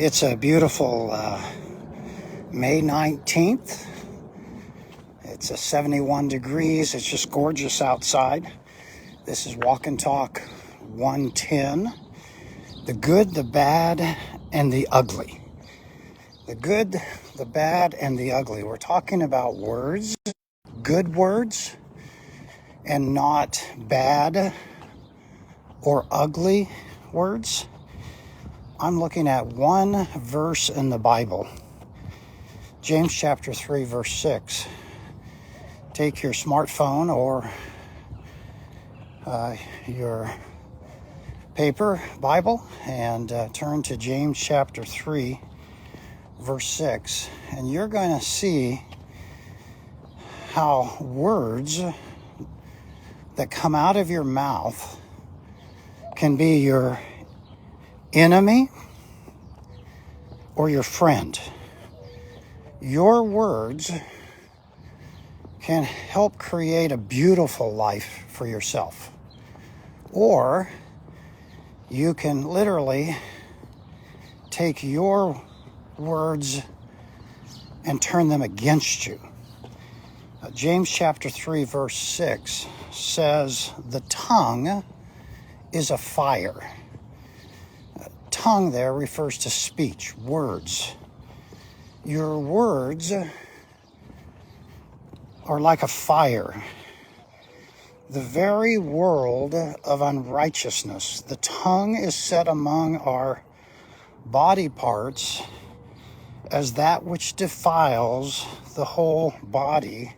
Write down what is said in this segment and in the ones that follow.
It's a beautiful May 19th. It's 71 degrees. It's just gorgeous outside. This is Walk and Talk 110. The good, the bad, and the ugly. The good, the bad, and the ugly. We're talking about words, good words, and not bad or ugly words. I'm looking at one verse in the Bible. James chapter 3, verse 6. Take your smartphone or your paper Bible and turn to James chapter 3, verse 6. And you're going to see how words that come out of your mouth can be your enemy or your friend. Your words can help create a beautiful life for yourself. Or you can literally take your words and turn them against you. James chapter 3, verse 6 says, the tongue is a fire. Tongue there refers to speech, words. Your words are like a fire. The very world of unrighteousness. The tongue is set among our body parts as that which defiles the whole body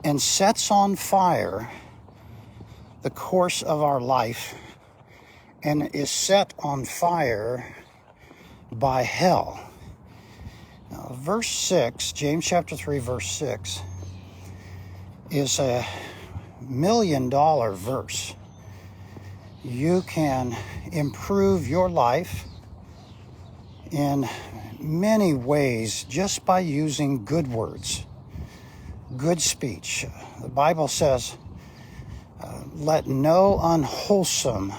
and sets on fire the course of our life and is set on fire by hell. Now, verse 6, James chapter 3, verse 6, is a $1 million verse. You can improve your life in many ways just by using good words, good speech. The Bible says, let no unwholesome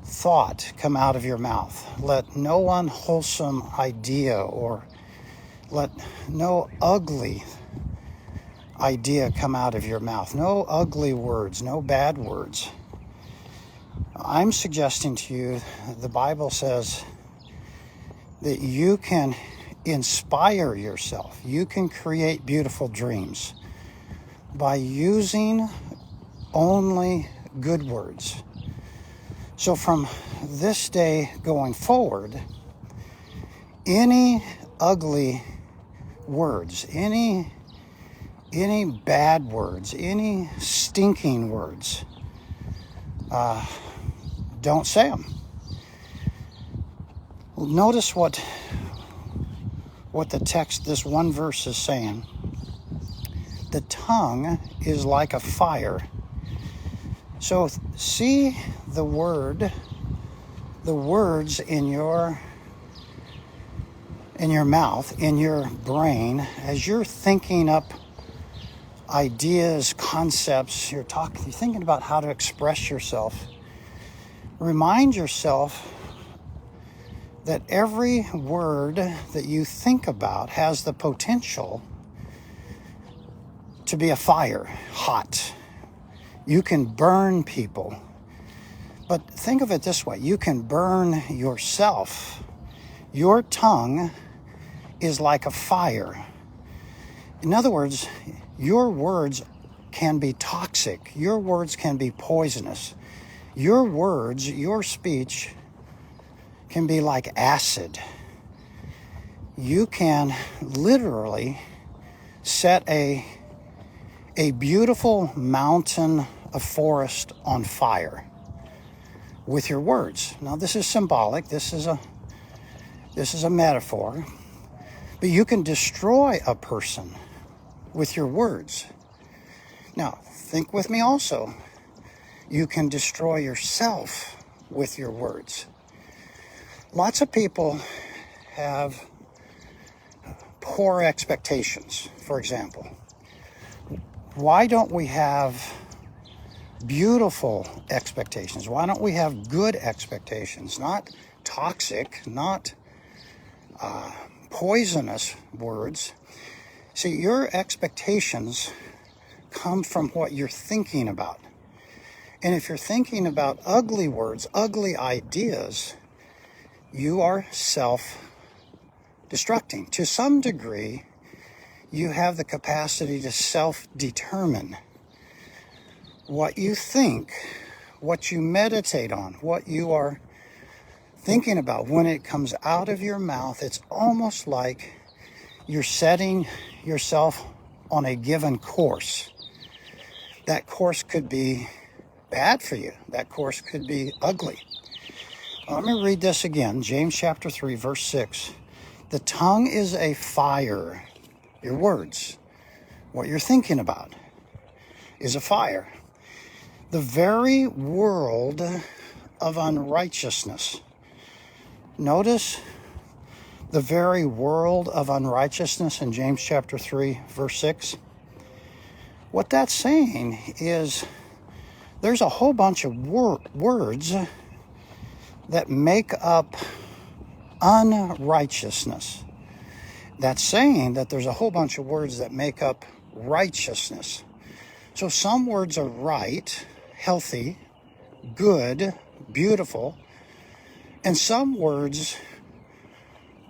thought come out of your mouth. Let no unwholesome idea or let no ugly idea come out of your mouth. No ugly words, no bad words. I'm suggesting to you, the Bible says that you can inspire yourself. You can create beautiful dreams by using only good words. So from this day going forward, any ugly words, any bad words, any stinking words, don't say them. Notice what the text, this one verse is saying. The tongue is like a fire. So see the words in your mouth, in your brain, as you're thinking up ideas, concepts, you're thinking about how to express yourself. Remind yourself that every word that you think about has the potential to be a fire, hot. You can burn people. But think of it this way. You can burn yourself. Your tongue is like a fire. In other words, your words can be toxic. Your words can be poisonous. Your words, your speech can be like acid. You can literally set a beautiful mountain, a forest on fire with your words. Now this is symbolic. This is a metaphor. But you can destroy a person with your words. Now, think with me also. You can destroy yourself with your words. Lots of people have poor expectations, for example. Why don't we have beautiful expectations? Why don't we have good expectations? Not toxic, not poisonous words. See, your expectations come from what you're thinking about. And if you're thinking about ugly words, ugly ideas, you are self-destructing. To some degree, you have the capacity to self-determine what you think, what you meditate on, what you are thinking about. When it comes out of your mouth, it's almost like you're setting yourself on a given course. That course could be bad for you. That course could be ugly. Let me read this again. James chapter 3, verse 6. The tongue is a fire. Your words, what you're thinking about, is a fire. The very world of unrighteousness. Notice the very world of unrighteousness in James chapter 3, verse 6. What that's saying is there's a whole bunch of words that make up unrighteousness. That's saying that there's a whole bunch of words that make up righteousness. So some words are right, healthy, good, beautiful, and some words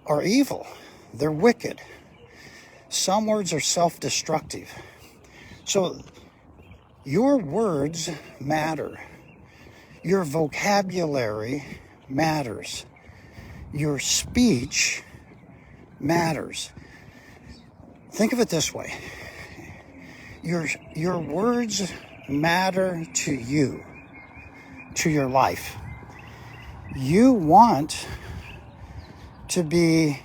are evil. They're wicked. Some words are self-destructive. So your words matter. Your vocabulary matters. Your speech matters. Think of it this way. Your words matter to you, to your life. You want to be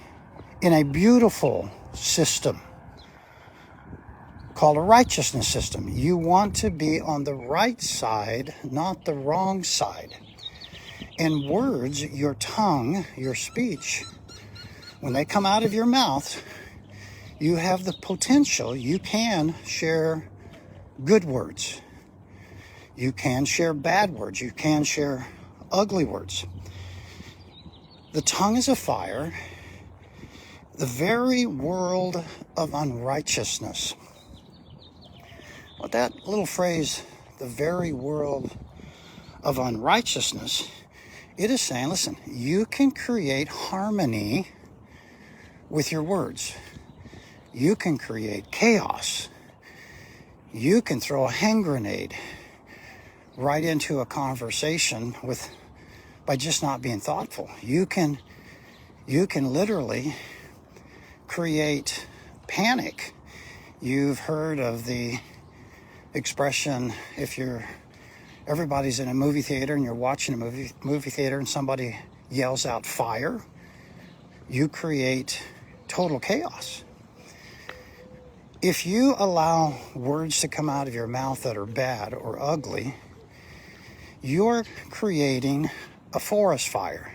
in a beautiful system called a righteousness system. You want to be on the right side, not the wrong side. And words, your tongue, your speech, when they come out of your mouth, you have the potential. You can share good words. You can share bad words. You can share ugly words. The tongue is a fire. The very world of unrighteousness. Well, that little phrase, the very world of unrighteousness, it is saying, listen, you can create harmony with your words. You can create chaos. You can throw a hand grenade right into a conversation by just not being thoughtful. You can literally create panic. You've heard of the expression, everybody's in a movie theater and you're watching a movie theater and somebody yells out fire, you create total chaos. If you allow words to come out of your mouth that are bad or ugly, you're creating a forest fire.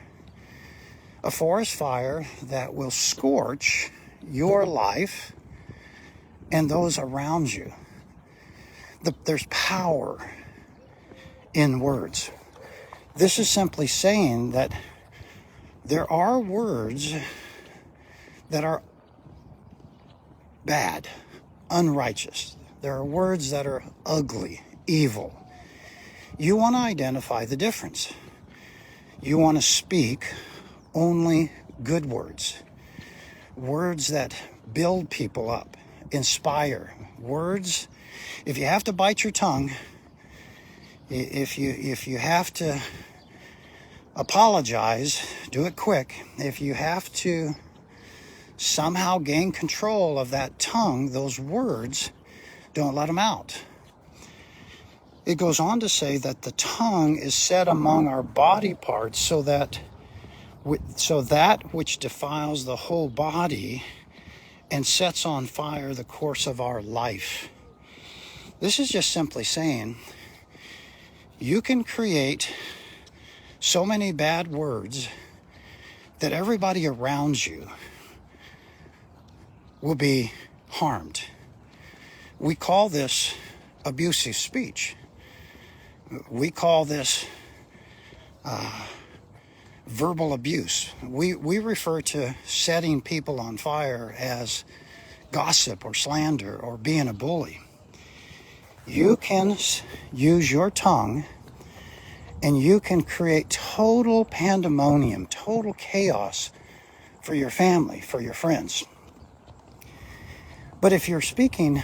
A forest fire that will scorch your life and those around you. There's power in words. This is simply saying that there are words that are bad, unrighteous. There are words that are ugly, evil. You want to identify the difference. You want to speak only good words. Words that build people up, inspire. Words, if you have to bite your tongue, if you have to apologize, do it quick. If you have to somehow gain control of that tongue, those words, don't let them out. It goes on to say that the tongue is set among our body parts so that which defiles the whole body and sets on fire the course of our life. This is just simply saying you can create so many bad words that everybody around you will be harmed. We call this abusive speech. We call this verbal abuse. We refer to setting people on fire as gossip or slander or being a bully. You can use your tongue and you can create total pandemonium, total chaos for your family, for your friends. But if you're speaking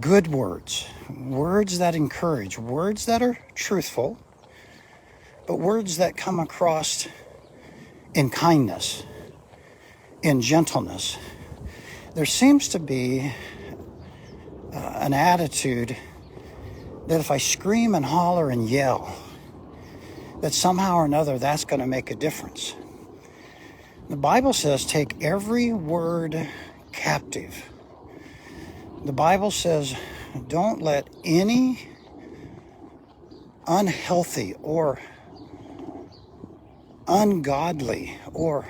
good words, words that encourage, words that are truthful, but words that come across in kindness, in gentleness, there seems to be an attitude that if I scream and holler and yell, that somehow or another that's going to make a difference. The Bible says take every word captive. The Bible says don't let any unhealthy or ungodly or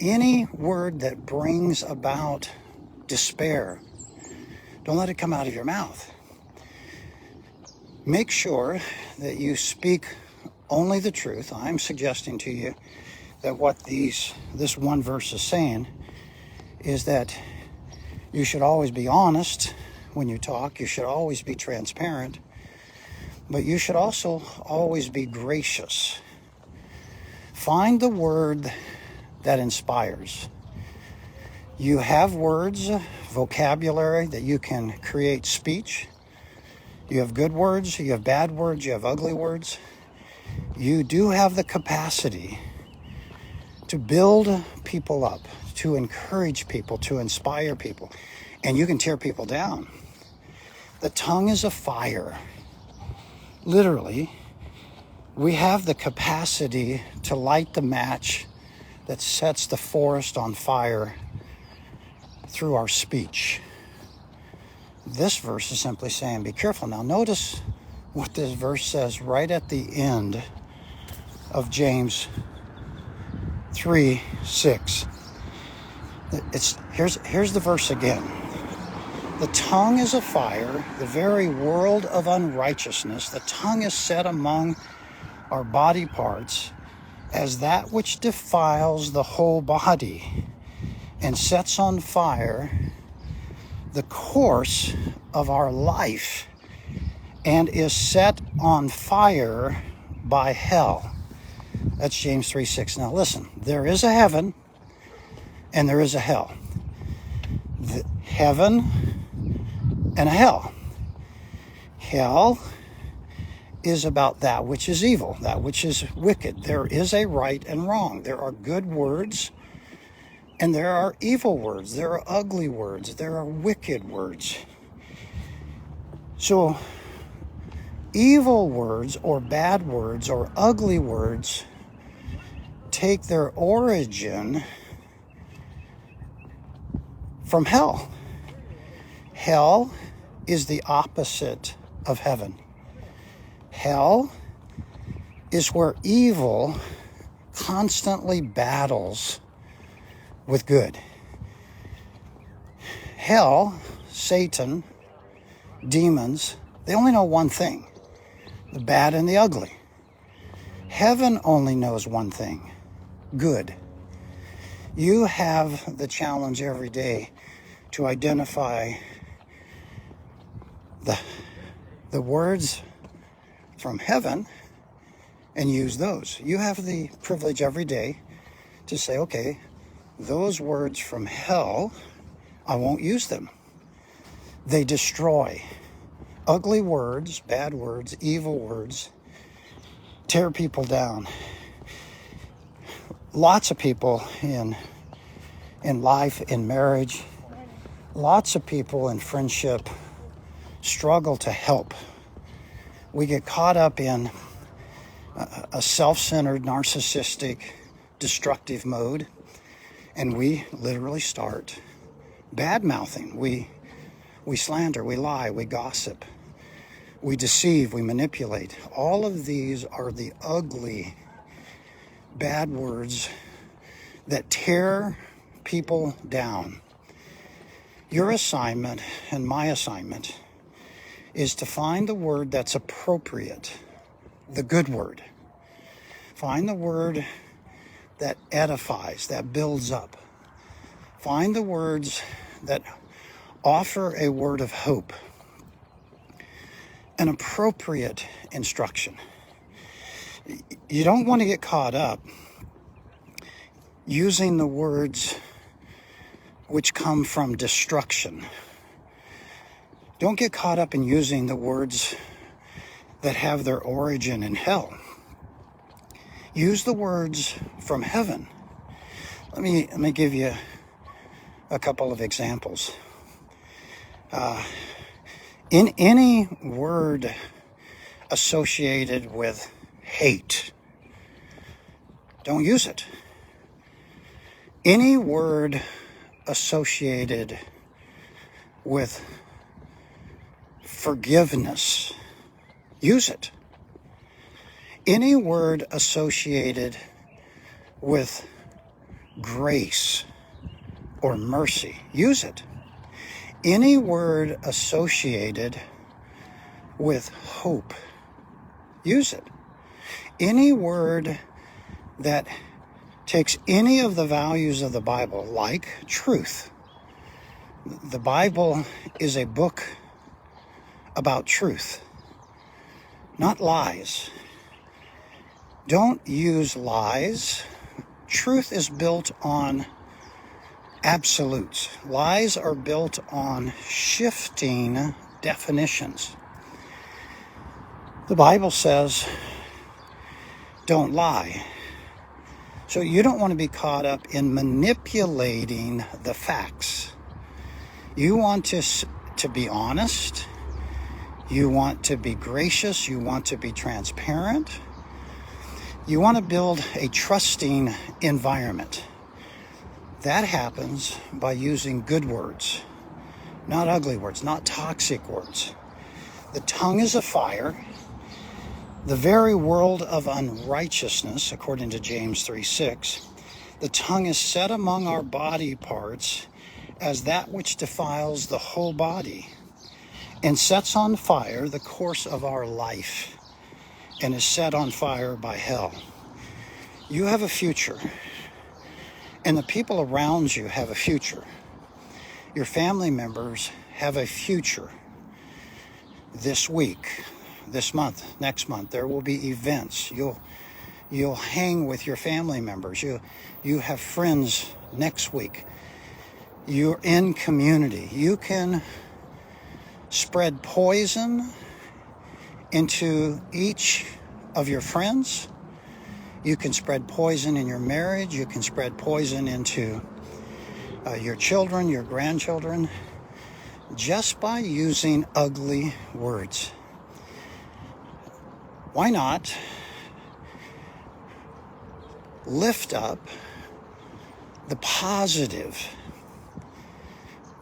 any word that brings about despair, don't let it come out of your mouth. Make sure that you speak only the truth. I'm suggesting to you that what this one verse is saying is that you should always be honest when you talk. You should always be transparent. But you should also always be gracious. Find the word that inspires. You have words, vocabulary that you can create speech. You have good words, you have bad words, you have ugly words. You do have the capacity to build people up, to encourage people, to inspire people. And you can tear people down. The tongue is a fire. Literally, we have the capacity to light the match that sets the forest on fire through our speech. This verse is simply saying, be careful. Now notice what this verse says right at the end of James 3:6. Here's the verse again. The tongue is a fire, the very world of unrighteousness. The tongue is set among our body parts as that which defiles the whole body and sets on fire the course of our life and is set on fire by hell. That's James 3:6. Now listen, there is a heaven and there is a hell. The heaven and a hell. Hell is about that which is evil, that which is wicked. There is a right and wrong. There are good words and there are evil words. There are ugly words. There are wicked words. So evil words or bad words or ugly words take their origin from hell. Hell is the opposite of heaven. Hell is where evil constantly battles with good. Hell, Satan, demons, they only know one thing, the bad and the ugly. Heaven only knows one thing, good. You have the challenge every day to identify the words from heaven and use those. You have the privilege every day to say, okay, those words from hell, I won't use them. They destroy. Ugly words, bad words, evil words, tear people down. Lots of people in life, in marriage, lots of people in friendship struggle to help. We get caught up in a self-centered, narcissistic, destructive mode, and we literally start bad-mouthing. We slander, we lie, we gossip, we deceive, we manipulate. All of these are the ugly, bad words that tear people down. Your assignment and my assignment is to find the word that's appropriate, the good word. Find the word that edifies, that builds up. Find the words that offer a word of hope, an appropriate instruction. You don't want to get caught up using the words which come from destruction. Don't get caught up in using the words that have their origin in hell. Use the words from heaven. Let me give you a couple of examples. In any word associated with hate, don't use it. Any word associated with forgiveness, use it. Any word associated with grace or mercy, use it. Any word associated with hope, use it. Any word that takes any of the values of the Bible, like truth. The Bible is a book about truth, not lies. Don't use lies. Truth is built on absolutes. Lies are built on shifting definitions. The Bible says, don't lie. So you don't want to be caught up in manipulating the facts. You want to be honest. You want to be gracious. You want to be transparent. You want to build a trusting environment. That happens by using good words, not ugly words, not toxic words. The tongue is a fire. The very world of unrighteousness, according to James 3:6, the tongue is set among our body parts as that which defiles the whole body and sets on fire the course of our life and is set on fire by hell. You have a future, and the people around you have a future. Your family members have a future. This week, this month, next month, there will be events. You'll hang with your family members. You have friends next week. You're in community. You can spread poison into each of your friends. You can spread poison in your marriage. You can spread poison into your children, your grandchildren, just by using ugly words. Why not lift up the positive?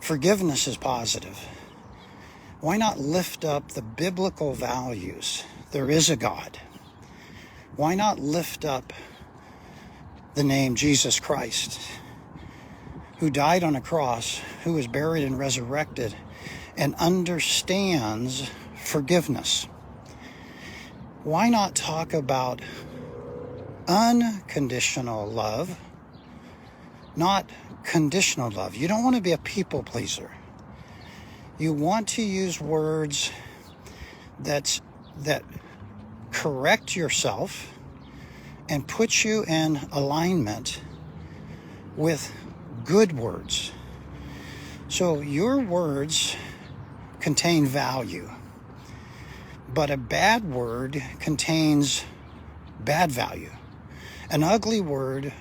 Forgiveness is positive. Why not lift up the biblical values? There is a God. Why not lift up the name Jesus Christ, who died on a cross, who was buried and resurrected, and understands forgiveness? Why not talk about unconditional love, not conditional love? You don't want to be a people pleaser. You want to use words that correct yourself and put you in alignment with good words. So your words contain value, but a bad word contains bad value. An ugly word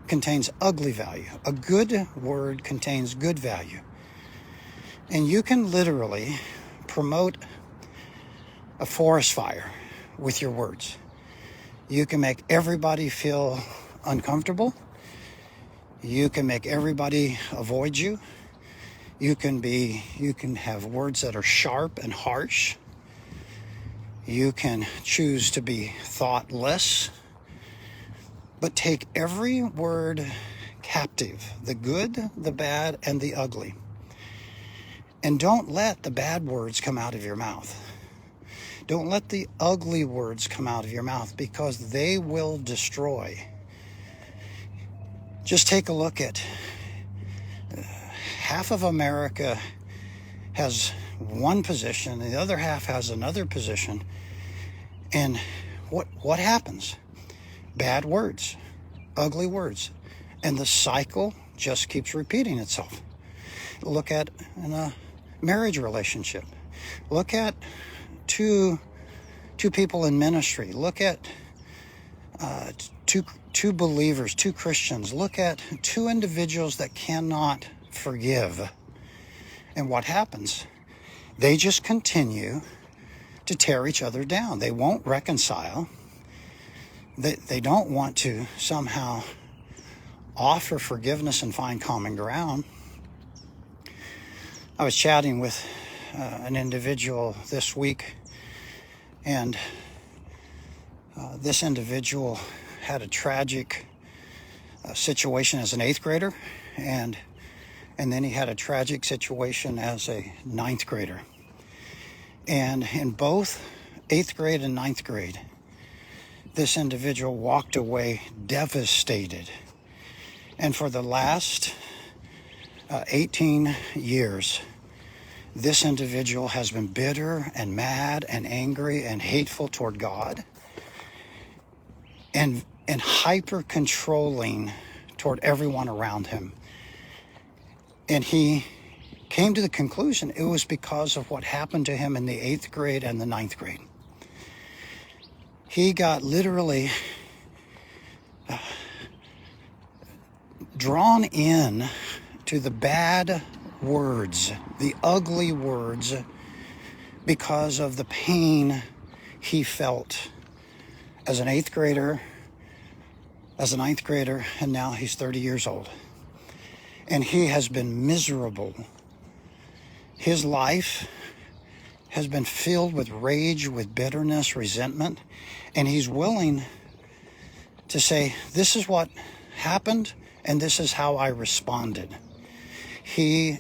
contains ugly value. A good word contains good value. And you can literally promote a forest fire with your words. You can make everybody feel uncomfortable. You can make everybody avoid you. You can have words that are sharp and harsh. You can choose to be thoughtless. But take every word captive, the good, the bad, and the ugly. And don't let the bad words come out of your mouth. Don't let the ugly words come out of your mouth, because they will destroy. Just take a look at half of America has one position, the other half has another position. And what happens? Bad words, ugly words. And the cycle just keeps repeating itself. Look at in a marriage relationship. Look at two people in ministry. Look at two believers, two Christians. Look at two individuals that cannot forgive. And what happens? They just continue to tear each other down. They won't reconcile. They don't want to somehow offer forgiveness and find common ground. I was chatting with an individual this week, and this individual had a tragic situation as an 8th grader, and then he had a tragic situation as a 9th grader. And in both 8th grade and 9th grade, this individual walked away devastated. And for the last 18 years, this individual has been bitter and mad and angry and hateful toward God, and hyper controlling toward everyone around him. And he came to the conclusion it was because of what happened to him in the 8th grade and the 9th grade. He got literally drawn in to the bad words, the ugly words, because of the pain he felt as an 8th grader, as a 9th grader, and now he's 30 years old. And he has been miserable. His life has been filled with rage, with bitterness, resentment, and he's willing to say, this is what happened, and this is how I responded. He,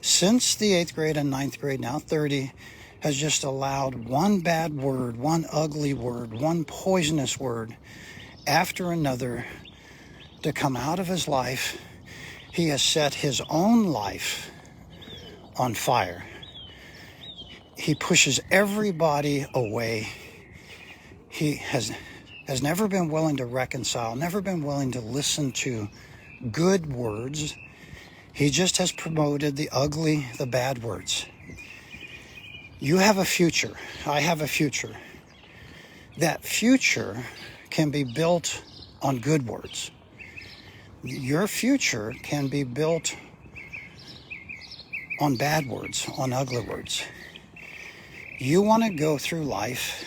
since the 8th grade and 9th grade, now 30, has just allowed one bad word, one ugly word, one poisonous word after another to come out of his life. He has set his own life on fire. He pushes everybody away. He has never been willing to reconcile, never been willing to listen to good words. He just has promoted the ugly, the bad words. You have a future. I have a future. That future can be built on good words. Your future can be built on bad words, on ugly words. You want to go through life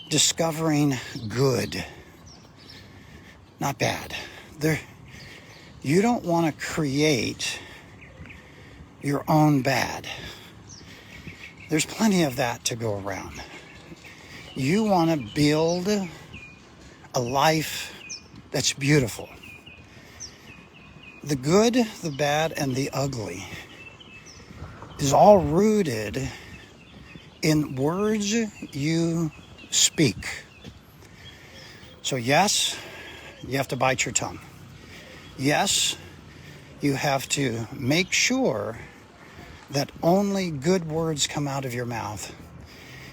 discovering good, not bad. You don't want to create your own bad. There's plenty of that to go around. You want to build a life that's beautiful. The good, the bad, and the ugly is all rooted in words you speak. So yes, you have to bite your tongue. Yes, you have to make sure that only good words come out of your mouth.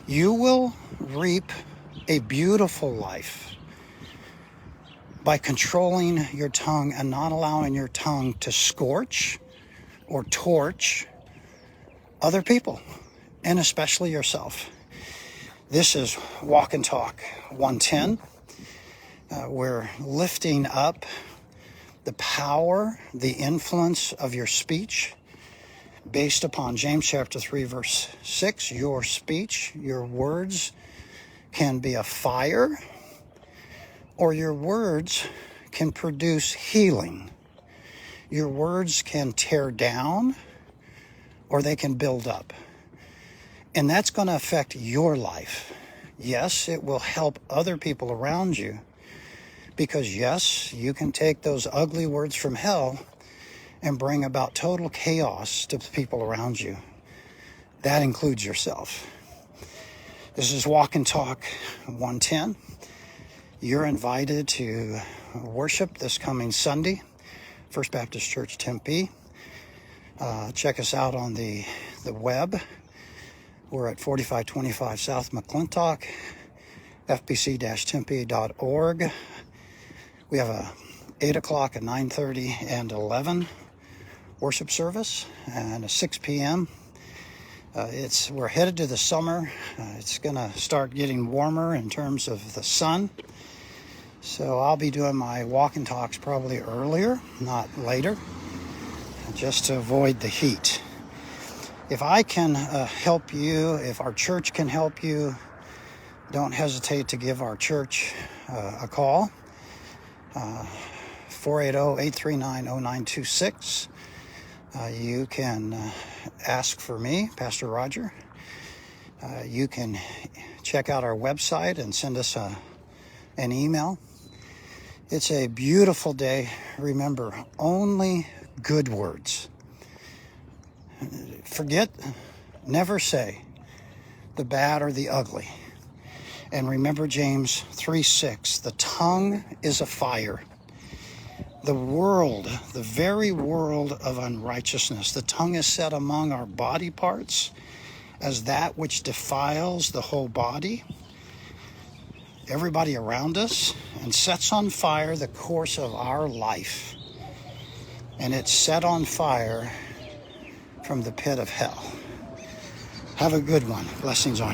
You will reap a beautiful life by controlling your tongue and not allowing your tongue to scorch or torch other people, and especially yourself. This is Walk and Talk 110. We're lifting up the power, the influence of your speech based upon James chapter 3, verse 6. Your speech, your words can be a fire, or your words can produce healing. Your words can tear down, or they can build up. And that's going to affect your life. Yes, it will help other people around you, because yes, you can take those ugly words from hell and bring about total chaos to the people around you. That includes yourself. This is Walk and Talk 110. You're invited to worship this coming Sunday, First Baptist Church Tempe. Check us out on the web. We're at 4525 South McClintock, fbc-tempe.org. We have a 8 o'clock, a 9:30, and 11 worship service, and a 6 p.m. We're headed to the summer. It's going to start getting warmer in terms of the sun. So I'll be doing my walk and talks probably earlier, not later, just to avoid the heat. If I can help you, if our church can help you, don't hesitate to give our church a call. 480-839-0926. You can ask for me, Pastor Roger. You can check out our website and send us an email. It's a beautiful day. Remember, only good words. Never say the bad or the ugly. And remember James 3:6, the tongue is a fire. The very world of unrighteousness, the tongue is set among our body parts as that which defiles the whole body, everybody around us, and sets on fire the course of our life. And it's set on fire from the pit of hell. Have a good one. Blessings on you.